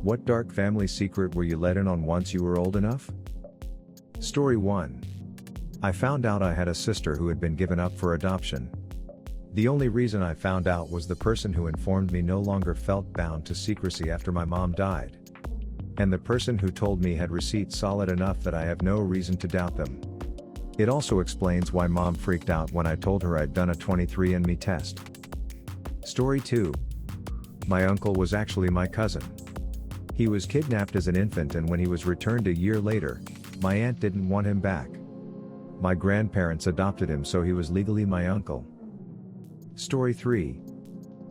What dark family secret were you let in on once you were old enough? Story 1. I found out I had a sister who had been given up for adoption. The only reason I found out was the person who informed me no longer felt bound to secrecy after my mom died. And the person who told me had receipts solid enough that I have no reason to doubt them. It also explains why mom freaked out when I told her I'd done a 23andMe test. Story 2. My uncle was actually my cousin. He was kidnapped as an infant, and when he was returned a year later, my aunt didn't want him back. My grandparents adopted him, so he was legally my uncle. Story 3.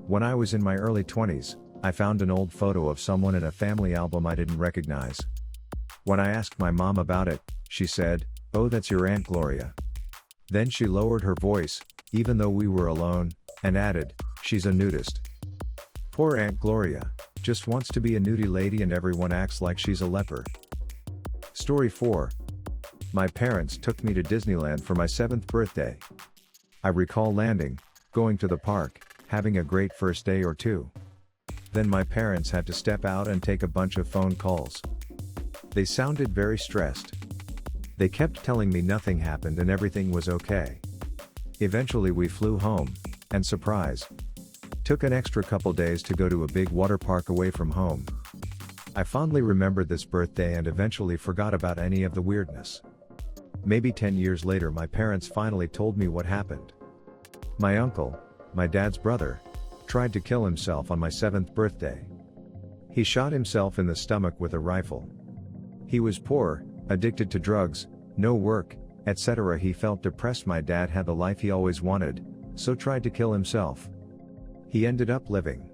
When I was in my early 20s, I found an old photo of someone in a family album I didn't recognize. When I asked my mom about it, she said, "Oh, that's your Aunt Gloria." Then she lowered her voice, even though we were alone, and added, "She's a nudist. Poor Aunt Gloria, just wants to be a nudie lady and everyone acts like she's a leper." Story 4. My parents took me to Disneyland for my 7th birthday. I recall landing, going to the park, having a great first day or two. Then my parents had to step out and take a bunch of phone calls. They sounded very stressed. They kept telling me nothing happened and everything was okay. Eventually we flew home, and surprise, took an extra couple days to go to a big water park away from home. I fondly remembered this birthday and eventually forgot about any of the weirdness. Maybe 10 years later my parents finally told me what happened. My uncle, my dad's brother, tried to kill himself on my 7th birthday. He shot himself in the stomach with a rifle. He was poor, addicted to drugs, no work, etc. He felt depressed. My dad had the life he always wanted, so tried to kill himself. He ended up living.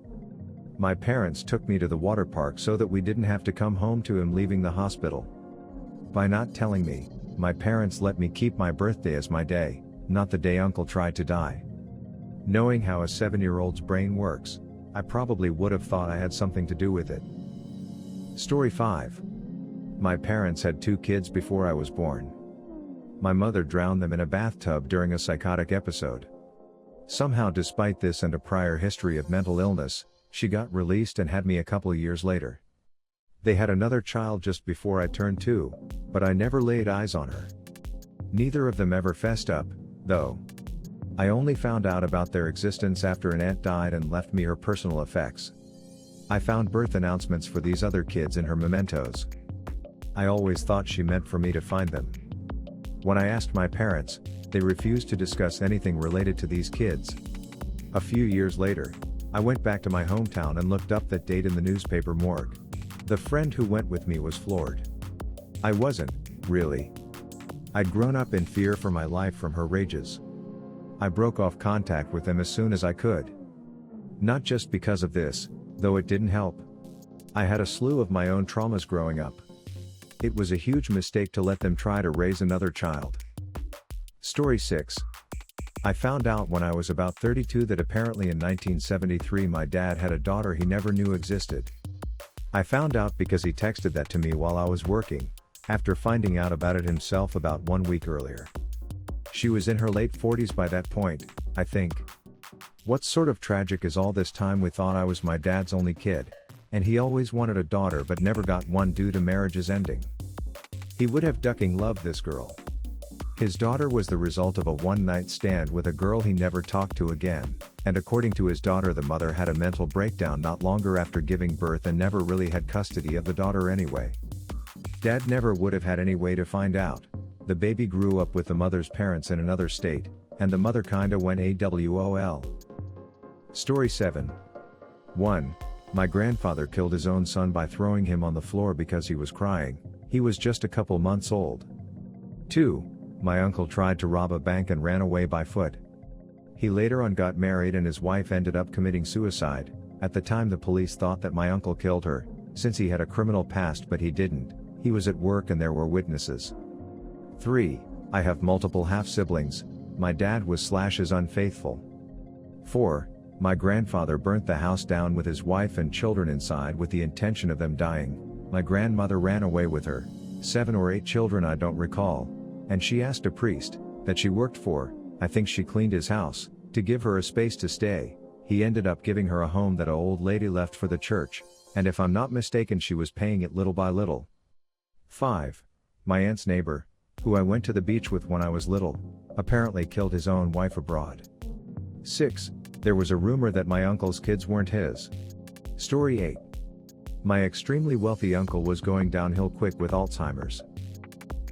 My parents took me to the water park so that we didn't have to come home to him leaving the hospital. By not telling me, my parents let me keep my birthday as my day, not the day Uncle tried to die. Knowing how a 7-year-old's brain works, I probably would have thought I had something to do with it. Story 5. My parents had 2 kids before I was born. My mother drowned them in a bathtub during a psychotic episode. Somehow, despite this and a prior history of mental illness, she got released and had me a couple years later. They had another child just before I turned 2, but I never laid eyes on her. Neither of them ever fessed up, though. I only found out about their existence after an aunt died and left me her personal effects. I found birth announcements for these other kids in her mementos. I always thought she meant for me to find them. When I asked my parents, they refused to discuss anything related to these kids. A few years later, I went back to my hometown and looked up that date in the newspaper morgue. The friend who went with me was floored. I wasn't, really. I'd grown up in fear for my life from her rages. I broke off contact with them as soon as I could. Not just because of this, though it didn't help. I had a slew of my own traumas growing up. It was a huge mistake to let them try to raise another child. Story 6. I found out when I was about 32 that apparently in 1973 my dad had a daughter he never knew existed. I found out because he texted that to me while I was working, after finding out about it himself about 1 week earlier. She was in her late 40s by that point, I think. What's sort of tragic is all this time we thought I was my dad's only kid, and he always wanted a daughter but never got one due to marriage's ending. He would have ducking loved this girl. His daughter was the result of a one-night stand with a girl he never talked to again, and according to his daughter the mother had a mental breakdown not longer after giving birth and never really had custody of the daughter anyway. Dad never would have had any way to find out. The baby grew up with the mother's parents in another state, and the mother kinda went AWOL. Story 7. 1. My grandfather killed his own son by throwing him on the floor because he was crying. He was just a couple months old. 2. My uncle tried to rob a bank and ran away by foot. He later on got married and his wife ended up committing suicide. At the time the police thought that my uncle killed her, since he had a criminal past, but he didn't. He was at work and there were witnesses. 3. I have multiple half-siblings. My dad was / unfaithful. 4. My grandfather burnt the house down with his wife and children inside with the intention of them dying. My grandmother ran away with her 7 or 8 children, I don't recall, and she asked a priest that she worked for, I think she cleaned his house, to give her a space to stay. He ended up giving her a home that an old lady left for the church. and if I'm not mistaken she was paying it little by little. 5. My aunt's neighbor, who I went to the beach with when I was little, apparently killed his own wife abroad. 6. There was a rumor that my uncle's kids weren't his. Story 8. My extremely wealthy uncle was going downhill quick with Alzheimer's.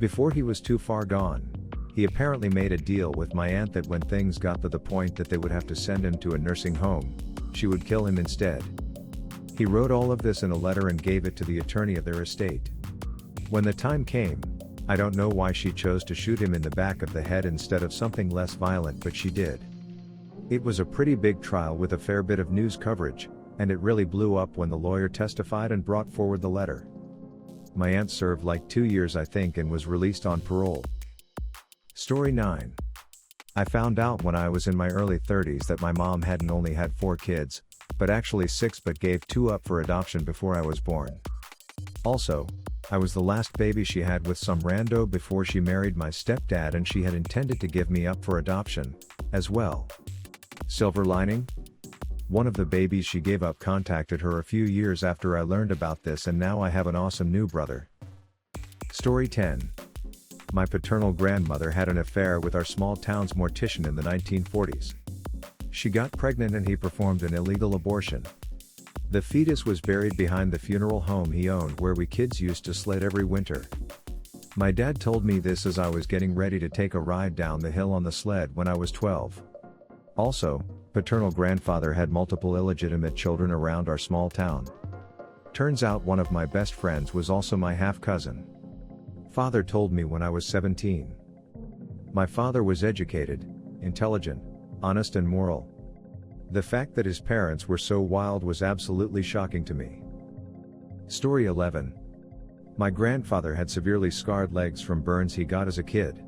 Before he was too far gone, he apparently made a deal with my aunt that when things got to the point that they would have to send him to a nursing home, she would kill him instead. He wrote all of this in a letter and gave it to the attorney of their estate. When the time came, I don't know why she chose to shoot him in the back of the head instead of something less violent, but she did. It was a pretty big trial with a fair bit of news coverage, and it really blew up when the lawyer testified and brought forward the letter. My aunt served like 2 years I think and was released on parole. Story 9. I found out when I was in my early 30s that my mom hadn't only had 4 kids, but actually 6, but gave 2 up for adoption before I was born. Also, I was the last baby she had with some rando before she married my stepdad, and she had intended to give me up for adoption, as well. Silver lining? One of the babies she gave up contacted her a few years after I learned about this, and now I have an awesome new brother. Story 10. My paternal grandmother had an affair with our small town's mortician in the 1940s. She got pregnant and he performed an illegal abortion. The fetus was buried behind the funeral home he owned where we kids used to sled every winter. My dad told me this as I was getting ready to take a ride down the hill on the sled when I was 12. Also, paternal grandfather had multiple illegitimate children around our small town. Turns out one of my best friends was also my half-cousin. Father told me when I was 17. My father was educated, intelligent, honest and moral. The fact that his parents were so wild was absolutely shocking to me. Story 11. My grandfather had severely scarred legs from burns he got as a kid.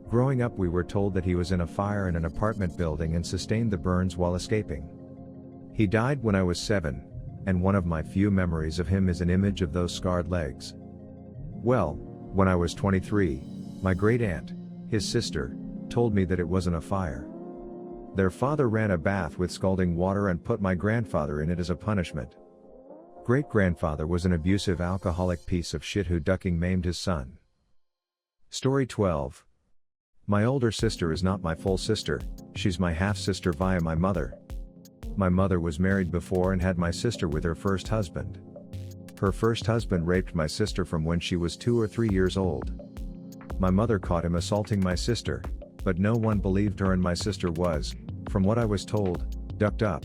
Growing up we were told that he was in a fire in an apartment building and sustained the burns while escaping. He died when I was 7, and one of my few memories of him is an image of those scarred legs. Well, when I was 23, my great aunt, his sister, told me that it wasn't a fire. Their father ran a bath with scalding water and put my grandfather in it as a punishment. Great-grandfather was an abusive alcoholic piece of shit who ducking maimed his son. Story 12. My older sister is not my full sister, she's my half-sister via my mother. My mother was married before and had my sister with her first husband. Her first husband raped my sister from when she was 2 or 3 years old. My mother caught him assaulting my sister, but no one believed her and my sister was, from what I was told, ducked up.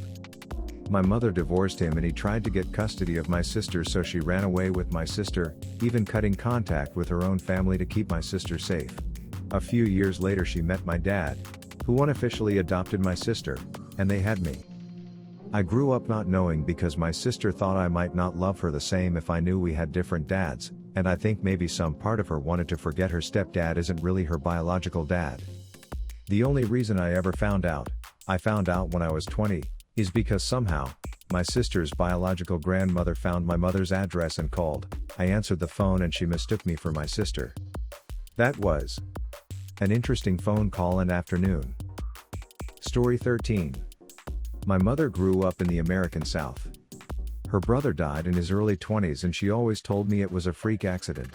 My mother divorced him and he tried to get custody of my sister, so she ran away with my sister, even cutting contact with her own family to keep my sister safe. A few years later she met my dad, who unofficially adopted my sister, and they had me. I grew up not knowing because my sister thought I might not love her the same if I knew we had different dads, and I think maybe some part of her wanted to forget her stepdad isn't really her biological dad. The only reason I ever found out when I was 20, is because somehow, my sister's biological grandmother found my mother's address and called. I answered the phone and she mistook me for my sister. That was an interesting phone call and afternoon. Story 13. My mother grew up in the American South. Her brother died in his early 20s and she always told me it was a freak accident.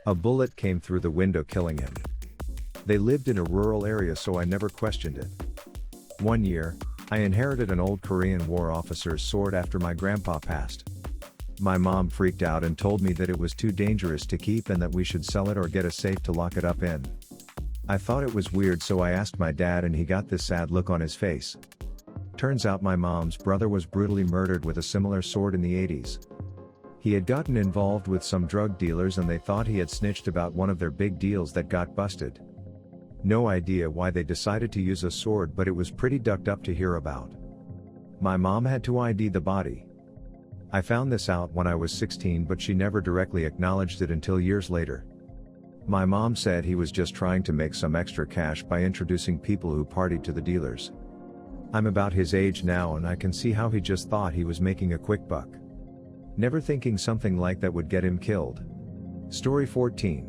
A bullet came through the window killing him. They lived in a rural area, so I never questioned it. One year, I inherited an old Korean War officer's sword after my grandpa passed. My mom freaked out and told me that it was too dangerous to keep and that we should sell it or get a safe to lock it up in. I thought it was weird, so I asked my dad and he got this sad look on his face. Turns out my mom's brother was brutally murdered with a similar sword in the 80s. He had gotten involved with some drug dealers and they thought he had snitched about one of their big deals that got busted. No idea why they decided to use a sword, but it was pretty ducked up to hear about. My mom had to ID the body. I found this out when I was 16, but she never directly acknowledged it until years later. My mom said he was just trying to make some extra cash by introducing people who partied to the dealers. I'm about his age now and I can see how he just thought he was making a quick buck. Never thinking something like that would get him killed. Story 14.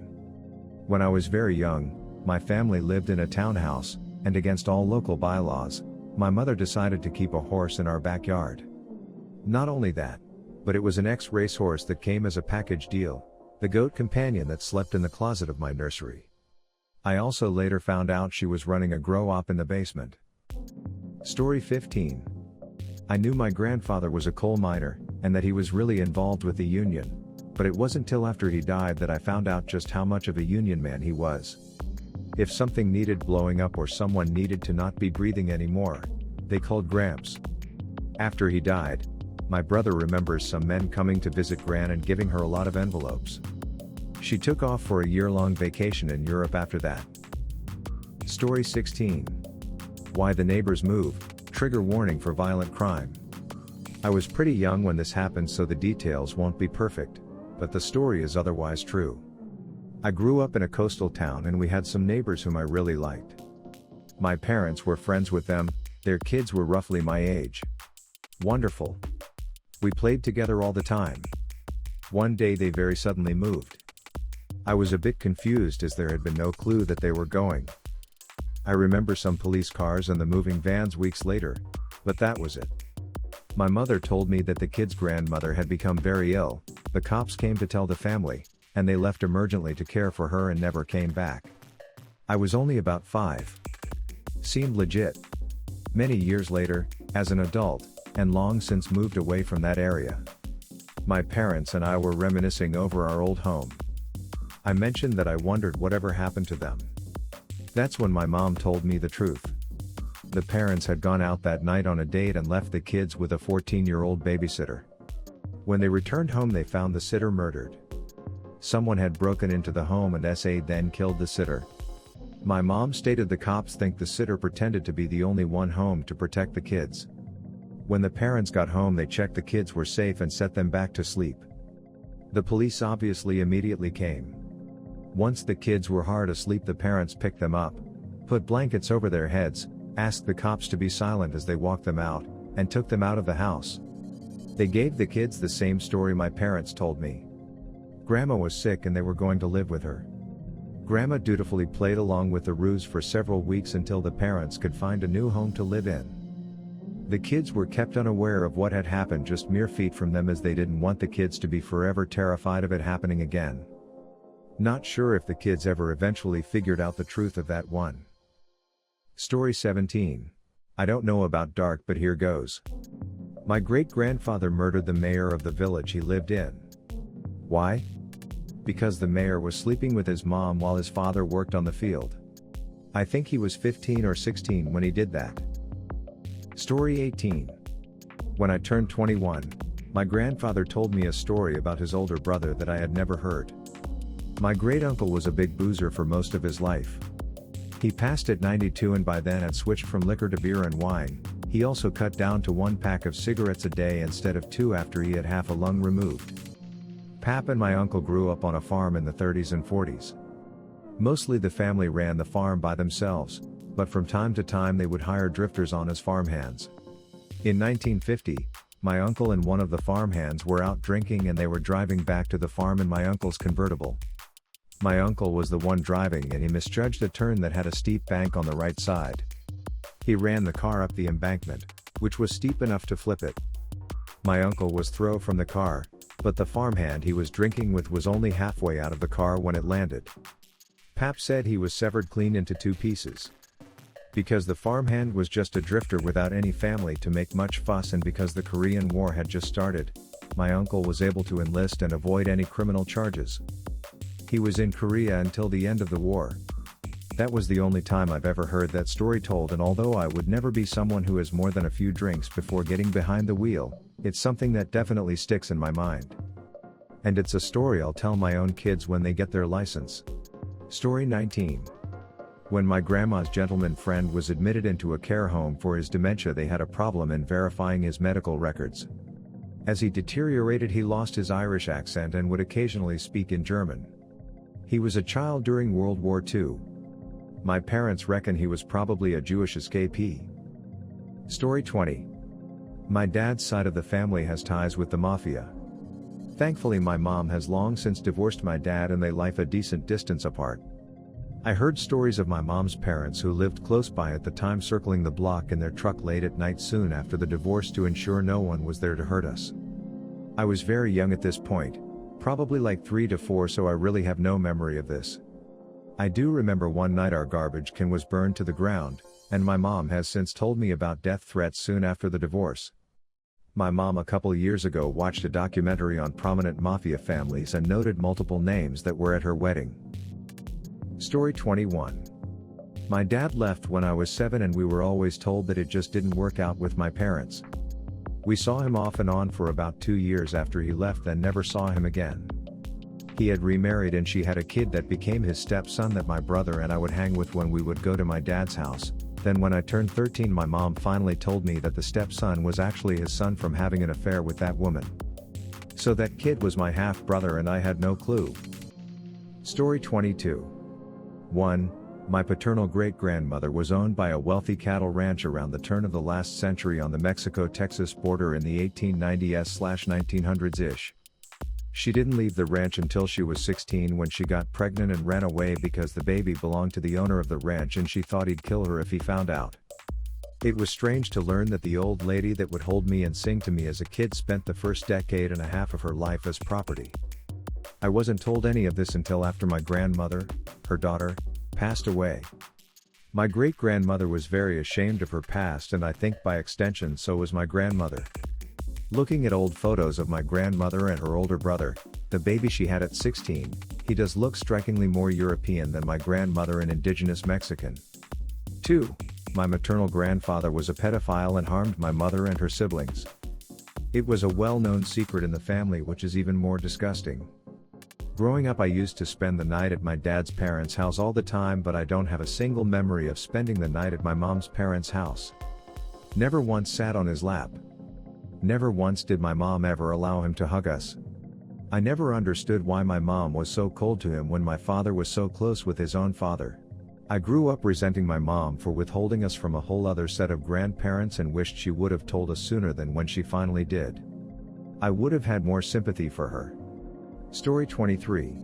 When I was very young, my family lived in a townhouse, and against all local bylaws, my mother decided to keep a horse in our backyard. Not only that, But it was an ex-racehorse that came as a package deal, the goat companion that slept in the closet of my nursery. I also later found out she was running a grow-op in the basement. Story 15. I knew my grandfather was a coal miner, and that he was really involved with the union, but it wasn't till after he died that I found out just how much of a union man he was. If something needed blowing up or someone needed to not be breathing anymore, they called Gramps. After he died, my brother remembers some men coming to visit Gran and giving her a lot of envelopes. She took off for a year-long vacation in Europe after that. Story 16. Why the neighbors move, trigger warning for violent crime. I was pretty young when this happened, so the details won't be perfect, but the story is otherwise true. I grew up in a coastal town and we had some neighbors whom I really liked. My parents were friends with them, their kids were roughly my age. Wonderful. We played together all the time. One day they very suddenly moved. I was a bit confused as there had been no clue that they were going. I remember some police cars and the moving vans weeks later, but that was it. My mother told me that the kid's grandmother had become very ill, the cops came to tell the family, and they left emergently to care for her and never came back. I was only about 5. Seemed legit. Many years later, as an adult, and long since moved away from that area, my parents and I were reminiscing over our old home. I mentioned that I wondered whatever happened to them. That's when my mom told me the truth. The parents had gone out that night on a date and left the kids with a 14-year-old babysitter. When they returned home they found the sitter murdered. Someone had broken into the home and then killed the sitter. My mom stated the cops think the sitter pretended to be the only one home to protect the kids. When the parents got home they checked the kids were safe and set them back to sleep. The police obviously immediately came. Once the kids were hard asleep the parents picked them up, put blankets over their heads, asked the cops to be silent as they walked them out, and took them out of the house. They gave the kids the same story my parents told me. Grandma was sick and they were going to live with her. Grandma dutifully played along with the ruse for several weeks until the parents could find a new home to live in. The kids were kept unaware of what had happened just mere feet from them as they didn't want the kids to be forever terrified of it happening again. Not sure if the kids ever eventually figured out the truth of that one. Story 17. I don't know about dark but here goes. My great-grandfather murdered the mayor of the village he lived in. Why? Because the mayor was sleeping with his mom while his father worked on the field. I think he was 15 or 16 when he did that. Story 18. When I turned 21, my grandfather told me a story about his older brother that I had never heard. My great-uncle was a big boozer for most of his life. He passed at 92 and by then had switched from liquor to beer and wine. He also cut down to 1 pack of cigarettes a day instead of 2 after he had half a lung removed. Pap and my uncle grew up on a farm in the 30s and 40s. Mostly the family ran the farm by themselves, but from time to time they would hire drifters on as farmhands. In 1950, my uncle and one of the farmhands were out drinking and they were driving back to the farm in my uncle's convertible. My uncle was the one driving and he misjudged a turn that had a steep bank on the right side. He ran the car up the embankment, which was steep enough to flip it. My uncle was thrown from the car, but the farmhand he was drinking with was only halfway out of the car when it landed. Pap said he was severed clean into 2 pieces. Because the farmhand was just a drifter without any family to make much fuss and because the Korean War had just started, my uncle was able to enlist and avoid any criminal charges. He was in Korea until the end of the war. That was the only time I've ever heard that story told, and although I would never be someone who has more than a few drinks before getting behind the wheel, it's something that definitely sticks in my mind. And it's a story I'll tell my own kids when they get their license. Story 19. When my grandma's gentleman friend was admitted into a care home for his dementia, they had a problem in verifying his medical records. As he deteriorated, he lost his Irish accent and would occasionally speak in German. He was a child during World War II. My parents reckon he was probably a Jewish escapee. Story 20. My dad's side of the family has ties with the Mafia. Thankfully my mom has long since divorced my dad and they live a decent distance apart. I heard stories of my mom's parents who lived close by at the time circling the block in their truck late at night soon after the divorce to ensure no one was there to hurt us. I was very young at this point, probably like 3 to 4, so I really have no memory of this. I do remember one night our garbage can was burned to the ground, and my mom has since told me about death threats soon after the divorce. My mom a couple years ago watched a documentary on prominent Mafia families and noted multiple names that were at her wedding. Story 21. My dad left when I was 7 and we were always told that it just didn't work out with my parents. We saw him off and on for about 2 years after he left, then never saw him again. He had remarried and she had a kid that became his stepson that my brother and I would hang with when we would go to my dad's house. Then when I turned 13, my mom finally told me that the stepson was actually his son from having an affair with that woman. So that kid was my half-brother and I had no clue. Story 22. 1. My paternal great-grandmother was owned by a wealthy cattle ranch around the turn of the last century on the Mexico-Texas border in the 1890s/1900s-ish. She didn't leave the ranch until she was 16 when she got pregnant and ran away because the baby belonged to the owner of the ranch and she thought he'd kill her if he found out. It was strange to learn that the old lady that would hold me and sing to me as a kid spent the first decade and a half of her life as property. I wasn't told any of this until after my grandmother, her daughter, passed away. My great-grandmother was very ashamed of her past, and I think by extension so was my grandmother. Looking at old photos of my grandmother and her older brother, the baby she had at 16, he does look strikingly more European than my grandmother and indigenous Mexican. 2. My maternal grandfather was a pedophile and harmed my mother and her siblings. It was a well-known secret in the family, which is even more disgusting. Growing up, I used to spend the night at my dad's parents' house all the time, but I don't have a single memory of spending the night at my mom's parents' house. Never once sat on his lap. Never once did my mom ever allow him to hug us. I never understood why my mom was so cold to him when my father was so close with his own father. I grew up resenting my mom for withholding us from a whole other set of grandparents and wished she would have told us sooner than when she finally did. I would have had more sympathy for her. Story 23.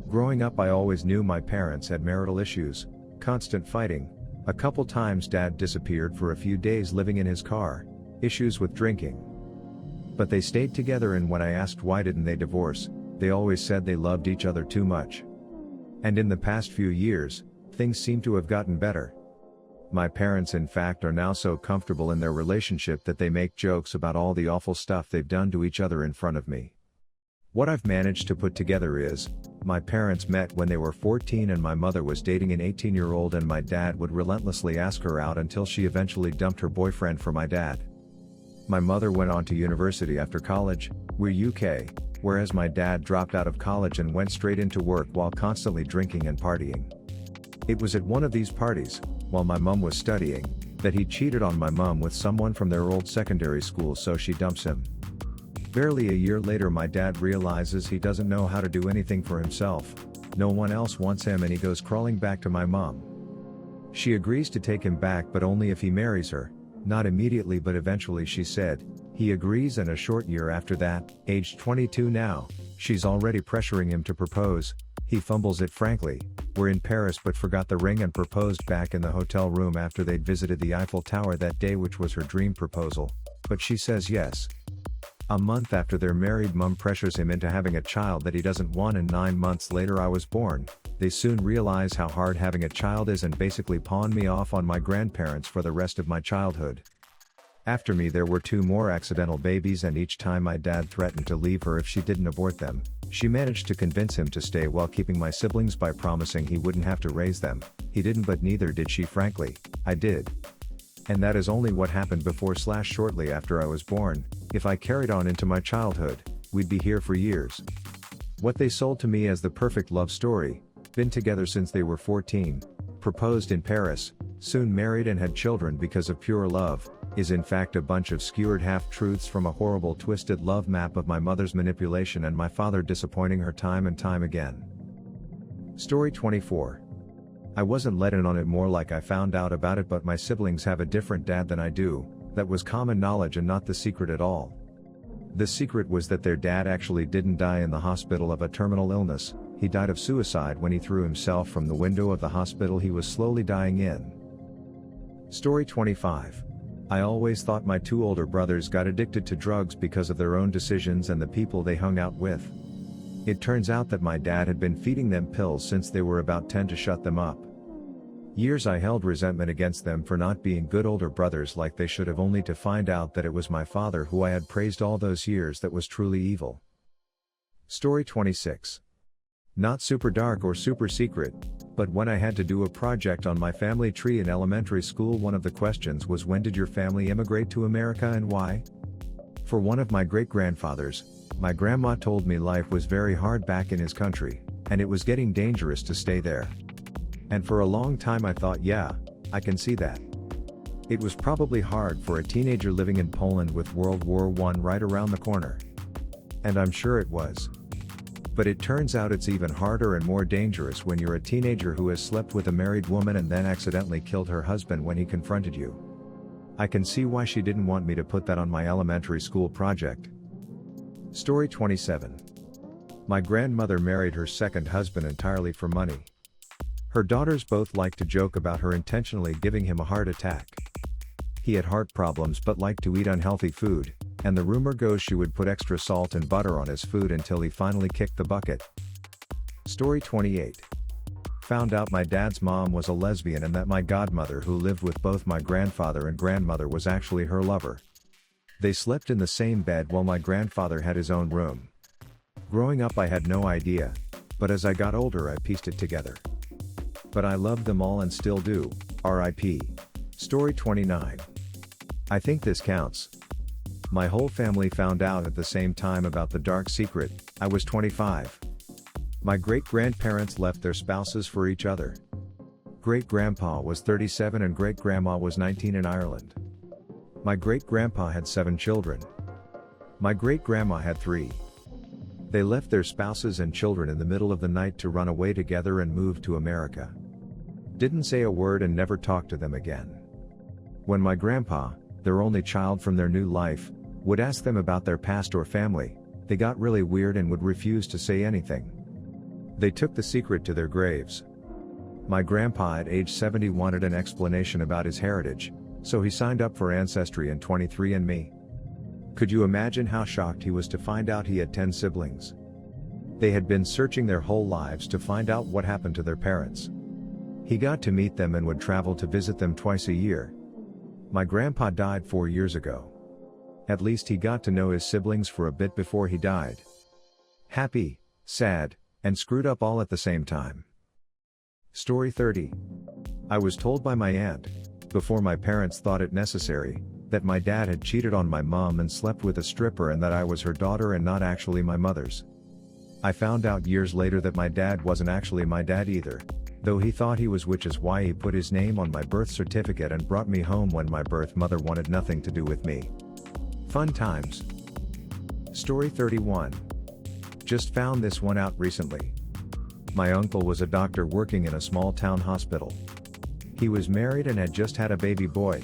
Growing up, I always knew my parents had marital issues, constant fighting. A couple times dad disappeared for a few days living in his car, issues with drinking. But they stayed together, and when I asked why didn't they divorce, they always said they loved each other too much. And in the past few years, things seem to have gotten better. My parents in fact are now so comfortable in their relationship that they make jokes about all the awful stuff they've done to each other in front of me. What I've managed to put together is, my parents met when they were 14 and my mother was dating an 18-year-old, and my dad would relentlessly ask her out until she eventually dumped her boyfriend for my dad. My mother went on to university after college, we're UK, whereas my dad dropped out of college and went straight into work while constantly drinking and partying. It was at one of these parties, while my mum was studying, that he cheated on my mum with someone from their old secondary school, so she dumps him. Barely a year later, my dad realizes he doesn't know how to do anything for himself, no one else wants him, and he goes crawling back to my mum. She agrees to take him back, but only if he marries her, not immediately but eventually, she said. He agrees, and a short year after that, aged 22 now, she's already pressuring him to propose. He fumbles it frankly, we're in Paris, but forgot the ring and proposed back in the hotel room after they'd visited the Eiffel Tower that day, which was her dream proposal, but she says yes. A month after they're married, mum pressures him into having a child that he doesn't want, and 9 months later I was born. They soon realize how hard having a child is and basically pawn me off on my grandparents for the rest of my childhood. After me there were 2 more accidental babies, and each time my dad threatened to leave her if she didn't abort them. She managed to convince him to stay while keeping my siblings by promising he wouldn't have to raise them. He didn't, but neither did she, frankly. I did. And that is only what happened before/shortly after I was born. If I carried on into my childhood, we'd be here for years. What they sold to me as the perfect love story, been together since they were 14, proposed in Paris, soon married and had children because of pure love, is in fact a bunch of skewered half-truths from a horrible twisted love map of my mother's manipulation and my father disappointing her time and time again. Story 24. I wasn't let in on it, more like I found out about it, but my siblings have a different dad than I do. That was common knowledge and not the secret at all. The secret was that their dad actually didn't die in the hospital of a terminal illness. He died of suicide when he threw himself from the window of the hospital he was slowly dying in. Story 25. I always thought my two older brothers got addicted to drugs because of their own decisions and the people they hung out with. It turns out that my dad had been feeding them pills since they were about 10 to shut them up. Years I held resentment against them for not being good older brothers like they should have, only to find out that it was my father who I had praised all those years that was truly evil. Story 26. Not super dark or super secret, but when I had to do a project on my family tree in elementary school, one of the questions was, when did your family immigrate to America and why? For one of my great-grandfathers, my grandma told me life was very hard back in his country, and it was getting dangerous to stay there. And for a long time I thought, yeah, I can see that. It was probably hard for a teenager living in Poland with World War I right around the corner. And I'm sure it was. But it turns out it's even harder and more dangerous when you're a teenager who has slept with a married woman and then accidentally killed her husband when he confronted you. I can see why she didn't want me to put that on my elementary school project. Story 27. My grandmother married her second husband entirely for money. Her daughters both liked to joke about her intentionally giving him a heart attack. He had heart problems but liked to eat unhealthy food, and the rumor goes she would put extra salt and butter on his food until he finally kicked the bucket. Story 28. Found out my dad's mom was a lesbian and that my godmother, who lived with both my grandfather and grandmother, was actually her lover. They slept in the same bed while my grandfather had his own room. Growing up I had no idea, but as I got older I pieced it together. But I loved them all and still do, R.I.P. Story 29. I think this counts. My whole family found out at the same time about the dark secret. I was 25. My great-grandparents left their spouses for each other. Great-grandpa was 37 and great-grandma was 19 in Ireland. My great-grandpa had 7 children. My great-grandma had 3. They left their spouses and children in the middle of the night to run away together and move to America. Didn't say a word and never talked to them again. When my grandpa, their only child from their new life, would ask them about their past or family, they got really weird and would refuse to say anything. They took the secret to their graves. My grandpa at age 70 wanted an explanation about his heritage, so he signed up for Ancestry and 23andMe. Could you imagine how shocked he was to find out he had 10 siblings? They had been searching their whole lives to find out what happened to their parents. He got to meet them and would travel to visit them twice a year. My grandpa died 4 years ago. At least he got to know his siblings for a bit before he died. Happy, sad, and screwed up all at the same time. Story 30. I was told by my aunt, before my parents thought it necessary, that my dad had cheated on my mom and slept with a stripper and that I was her daughter and not actually my mother's. I found out years later that my dad wasn't actually my dad either, though he thought he was, which is why he put his name on my birth certificate and brought me home when my birth mother wanted nothing to do with me. Fun times. Story 31. Just found this one out recently. My uncle was a doctor working in a small town hospital. He was married and had just had a baby boy.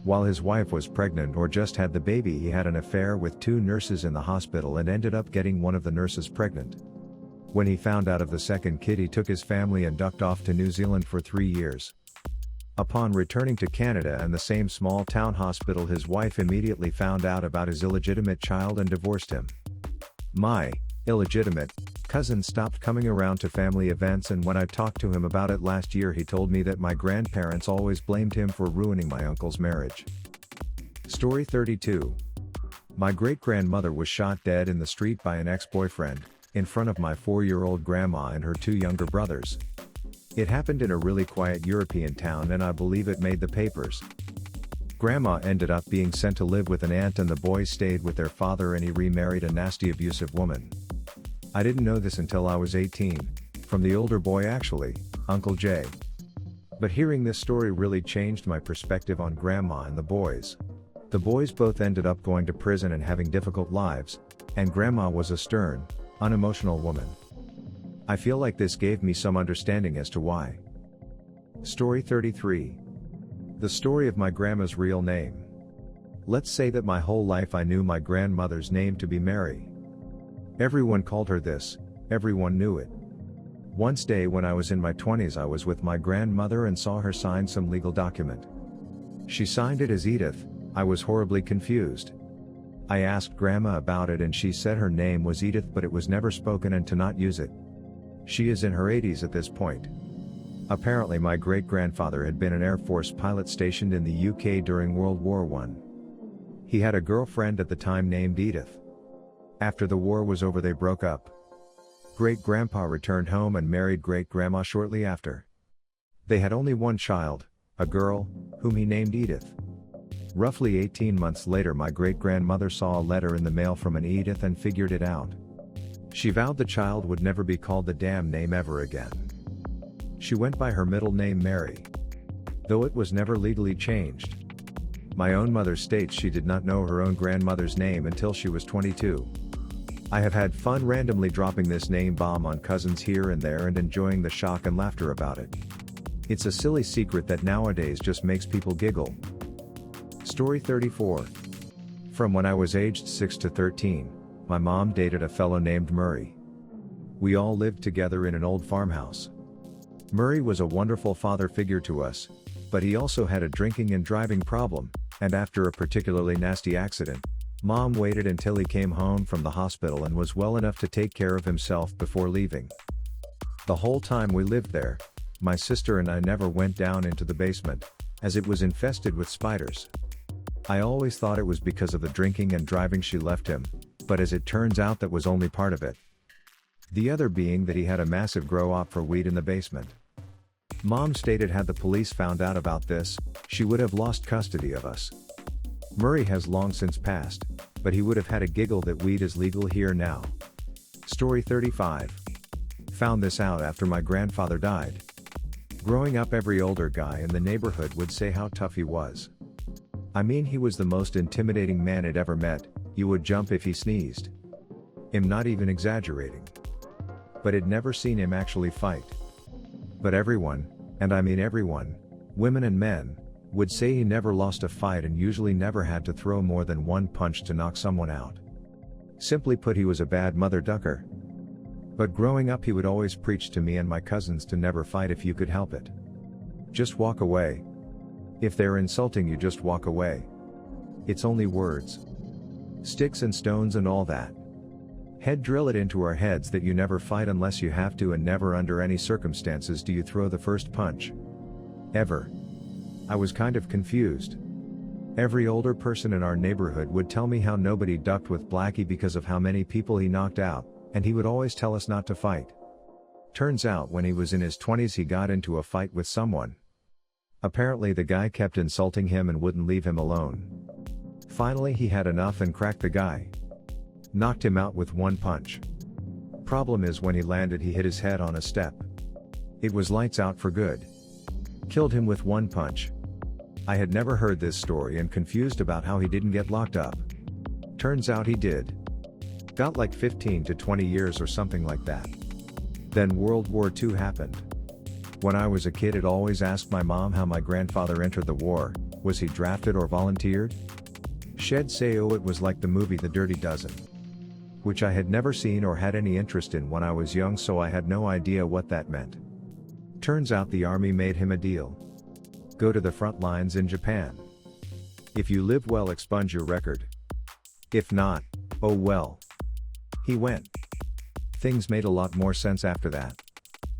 While his wife was pregnant or just had the baby, he had an affair with 2 nurses in the hospital and ended up getting one of the nurses pregnant. When he found out of the second kid, he took his family and ducked off to New Zealand for 3 years. Upon returning to Canada and the same small town hospital, his wife immediately found out about his illegitimate child and divorced him. My illegitimate cousin stopped coming around to family events, and when I talked to him about it last year, he told me that my grandparents always blamed him for ruining my uncle's marriage. Story 32. My great-grandmother was shot dead in the street by an ex-boyfriend, in front of my 4-year-old grandma and her 2 younger brothers. It happened in a really quiet European town and I believe it made the papers. Grandma ended up being sent to live with an aunt and the boys stayed with their father, and he remarried a nasty abusive woman. I didn't know this until I was 18, from the older boy actually, Uncle Jay. But hearing this story really changed my perspective on Grandma and the boys. The boys both ended up going to prison and having difficult lives, and Grandma was a stern, unemotional woman. I feel like this gave me some understanding as to why. Story 33. The story of my grandma's real name. Let's say that my whole life I knew my grandmother's name to be Mary. Everyone called her this, everyone knew it. One day when I was in my 20s, I was with my grandmother and saw her sign some legal document. She signed it as Edith. I was horribly confused. I asked Grandma about it and she said her name was Edith but it was never spoken and to not use it. She is in her 80s at this point. Apparently my great-grandfather had been an Air Force pilot stationed in the UK during World War I. He had a girlfriend at the time named Edith. After the war was over they broke up. Great-grandpa returned home and married great-grandma shortly after. They had only one child, a girl, whom he named Edith. Roughly 18 months later my great-grandmother saw a letter in the mail from an Edith and figured it out. She vowed the child would never be called the damn name ever again. She went by her middle name Mary, though it was never legally changed. My own mother states she did not know her own grandmother's name until she was 22. I have had fun randomly dropping this name bomb on cousins here and there and enjoying the shock and laughter about it. It's a silly secret that nowadays just makes people giggle. Story 34. From when I was aged 6 to 13, my mom dated a fellow named Murray. We all lived together in an old farmhouse. Murray was a wonderful father figure to us, but he also had a drinking and driving problem, and after a particularly nasty accident, Mom waited until he came home from the hospital and was well enough to take care of himself before leaving. The whole time we lived there, my sister and I never went down into the basement, as it was infested with spiders. I always thought it was because of the drinking and driving she left him, but as it turns out that was only part of it. The other being that he had a massive grow-op for weed in the basement. Mom stated had the police found out about this, she would have lost custody of us. Murray has long since passed, but he would have had a giggle that weed is legal here now. Story 35. Found this out after my grandfather died. Growing up every older guy in the neighborhood would say how tough he was. I mean he was the most intimidating man I'd ever met, you would jump if he sneezed. I'm not even exaggerating. But I'd never seen him actually fight. But everyone, and I mean everyone, women and men, would say he never lost a fight and usually never had to throw more than one punch to knock someone out. Simply put, he was a bad mother ducker. But growing up he would always preach to me and my cousins to never fight if you could help it. Just walk away. If they're insulting you, just walk away. It's only words. Sticks and stones and all that. Head drill it into our heads that you never fight unless you have to, and never under any circumstances do you throw the first punch. Ever. I was kind of confused. Every older person in our neighborhood would tell me how nobody ducked with Blackie because of how many people he knocked out, and he would always tell us not to fight. Turns out when he was in his 20s he got into a fight with someone. Apparently the guy kept insulting him and wouldn't leave him alone. Finally he had enough and cracked the guy. Knocked him out with one punch. Problem is when he landed he hit his head on a step. It was lights out for good. Killed him with one punch. I had never heard this story and confused about how he didn't get locked up. Turns out he did. Got like 15 to 20 years or something like that. Then World War II happened. When I was a kid I'd always asked my mom how my grandfather entered the war, was he drafted or volunteered? She'd say oh it was like the movie The Dirty Dozen. Which I had never seen or had any interest in when I was young, so I had no idea what that meant. Turns out the army made him a deal. Go to the front lines in Japan. If you live well, expunge your record. If not, oh well. He went. Things made a lot more sense after that.